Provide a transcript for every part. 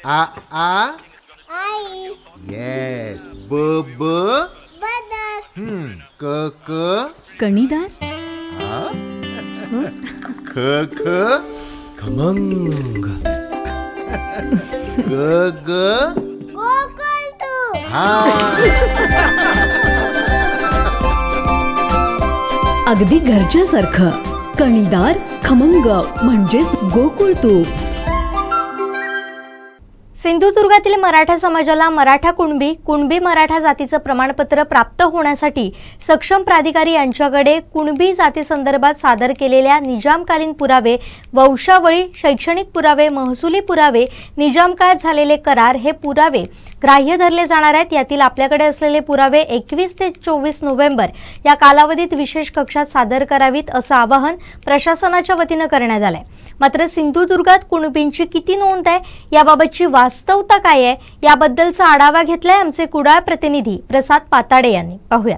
आ आ आई. Yes. ब ब बदक. क क कणीदार. आ? ख ख खमंग. ग ग कोकण तू. हा. अगदी घरच्यासारखं. कणीदार खमंग म्हणजेच गोकुळ तूप. सिंधुदुर्गातील मराठा समाजाला मराठा कुणबी मराठा जातीचं प्रमाणपत्र प्राप्त होण्यासाठी सक्षम प्राधिकारी यांच्याकडे कुणबी जातीसंदर्भात सादर केलेल्या निजामकालीन पुरावे, वंशावळी, शैक्षणिक पुरावे, महसुली पुरावे, निजाम काळात झालेले करार हे पुरावे ग्राह्य धरले जाणार आहेत. यातील आपल्याकडे असलेले पुरावे 21 ते 24 नोव्हेंबर या कालावधीत विशेष कक्षात सादर करावीत असं आवाहन प्रशासनाच्या वतीनं करण्यात आलंय. मात्र सिंधुदुर्गात कुणबींची किती नोंद आहे, याबाबतची वास्तवता काय आहे, याबद्दलचा आढावा घेतलाय आमचे कुडाळ प्रतिनिधी प्रसाद पाताडे यांनी. पाहूया.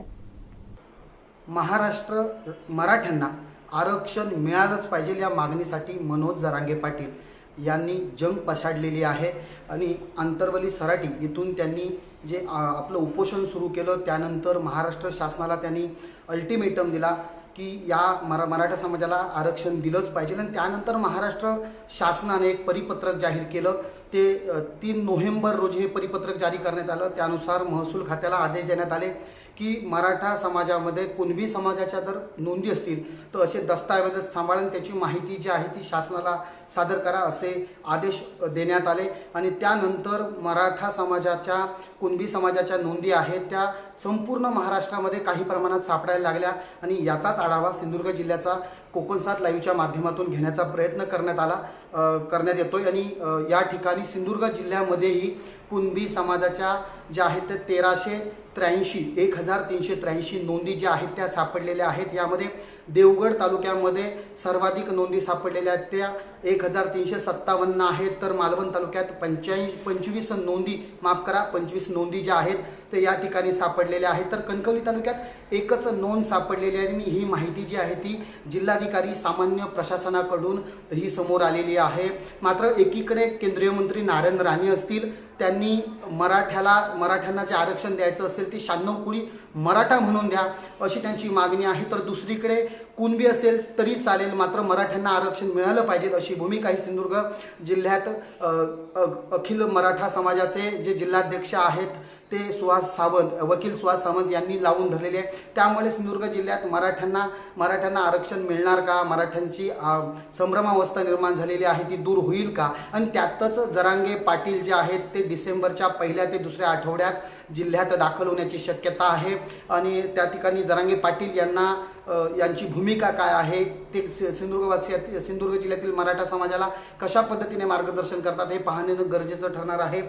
महाराष्ट्र मराठ्यांना आरक्षण मिळालंच पाहिजे या मागणीसाठी मनोज जरांगे पाटील यांनी जंग पछाडलेली आहे आणि आंतरवली सराटी इथून त्यांनी जे आपलं उपोषण सुरू केलं, त्यानंतर महाराष्ट्र शासनाला त्यांनी अल्टिमेटम दिला की या मराठा समाजाला आरक्षण दिलंच पाहिजे. आणि त्यानंतर महाराष्ट्र शासनाने एक परिपत्रक जाहीर केलं. ते 3 नोव्हेंबर रोजी हे परिपत्रक जारी करण्यात आलं. त्यानुसार महसूल खात्याला आदेश देण्यात आले की मराठा समाजामध्ये कुणबी समाजाच्या जर नोंदी असतील तर असे दस्तऐवज सांभाळून त्याची माहिती जी आहे ती शासनाला सादर करा असे आदेश देण्यात आले. आणि त्यानंतर मराठा समाजाच्या कुणबी समाजाच्या नोंदी आहेत त्या संपूर्ण महाराष्ट्रामध्ये काही प्रमाणात सापडायला लागल्या आणि याचाच आढावा सिंधुदुर्ग जिल्ह्याचा कोकणसाद लाईव्हच्या माध्यमातून घेण्याचा प्रयत्न करण्यात येतोय. आणि या ठिकाणी सिंधुदुर्ग जिल्ह्यामध्येही कुणबी समाजाच्या ज्या आहेत त्या 1383 नोंदी ज्या आहेत त्या सापडलेल्या आहेत. यामध्ये देवगड तालुक्यामध्ये सर्वाधिक नोंदी सापडलेल्या आहेत त्या 1357 आहेत. तर मालवण तालुक्यात 25 नोंदी ज्या आहेत ते या ठिकाणी सापडलेल्या आहेत. तर कणकवली तालुक्यात एकच नोंद सापडलेली आहे आणि ही माहिती जी आहे ती जिल्हाधिकारी सामान्य प्रशासनाकडून ही समोर आलेली आहे. मात्र एकीकडे केंद्रीय मंत्री नारायण राणे असतील, त्यांनी मराठ्यांना जे आरक्षण द्यायचं असेल ते 96 कुळी मराठा म्हणून द्या अशी त्यांची मागणी आहे. तर दुसरीकडे कुणबी असेल तरी चालेल, मात्र मराठ्यांना आरक्षण मिळालं पाहिजे अशी भूमिका ही सिंधुदुर्ग जिल्ह्यात अखिल मराठा समाजाचे जे जिल्हाध्यक्ष आहेत ते वकील सुहास सावंत यांनी लावून धरलेले आहे. त्यामुळे सिंधुदुर्ग जिल्ह्यात मराठ्यांना आरक्षण मिळणार का, मराठ्यांची संभ्रमावस्था निर्माण झालेली आहे ती दूर होईल का. आणि त्यातच जरांगे पाटील जे आहेत ते डिसेंबरच्या 1 ते 2 आठवड्यात जिल्ह्यात दाखल होण्याची शक्यता आहे. आणि त्या ठिकाणी जरांगे पाटील यांची भूमिका काय आहे, ते सिंधुदुर्ग जिल्ह्यातील मराठा समाजाला कशा पद्धतीने मार्गदर्शन करतात हे पाहणे गरजेचं ठरणार आहे.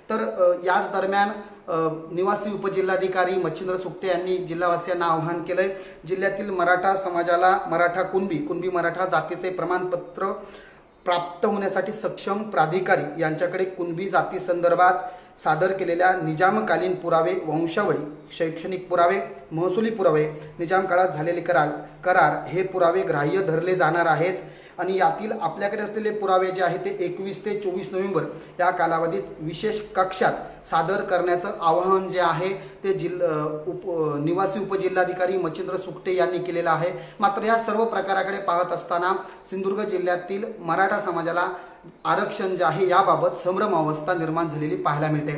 तर याच दरम्यान निवासी उपजिल्हाधिकारी मच्छिंद्र सुक्ते यांनी जिल्हावासियांना आवाहन केलंय. जिल्ह्यातील मराठा समाजाला कुणबी मराठा जातीचे प्रमाणपत्र प्राप्त होण्यासाठी सक्षम प्राधिकारी यांच्याकडे कुणबी जाती संदर्भात सादर केलेल्या निजामकालीन पुरावे, वंशावळी, शैक्षणिक पुरावे, महसुली पुरावे, निजाम काळात झालेले करार हे पुरावे ग्राह्य धरले जाणार आहेत. आणि यातील आपल्याकडे असलेले पुरावे जे आहेत ते 21 ते 24 नोव्हेंबर या कालावधीत विशेष कक्षात सादर करण्याचं आवाहन जे आहे ते निवासी उपजिल्हाधिकारी मच्छिंद्र सुक्ते यांनी केलेलं आहे. मात्र या सर्व प्रकाराकडे पाहत असताना सिंधुदुर्ग जिल्ह्यातील मराठा समाजाला आरक्षण जे आहे याबाबत संभ्रमावस्था निर्माण झालेली पाहायला मिळते.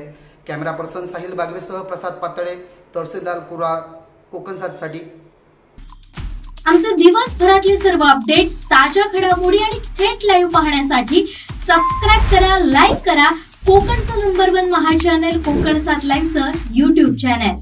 कॅमेरा पर्सन साहिल बागवेसह प्रसाद पातळे, तहसीलदार कुडाळ, कोकणसादसाठी. आमचे दिवसभरातले सर्व अपडेट्स, ताज्या घडामोडी आणि थेट लाईव्ह पाहण्यासाठी सबस्क्राईब करा, लाईक करा कोकणचं नंबर 1 महा चॅनल कोकणसाद लाईव्हचं YouTube चॅनल.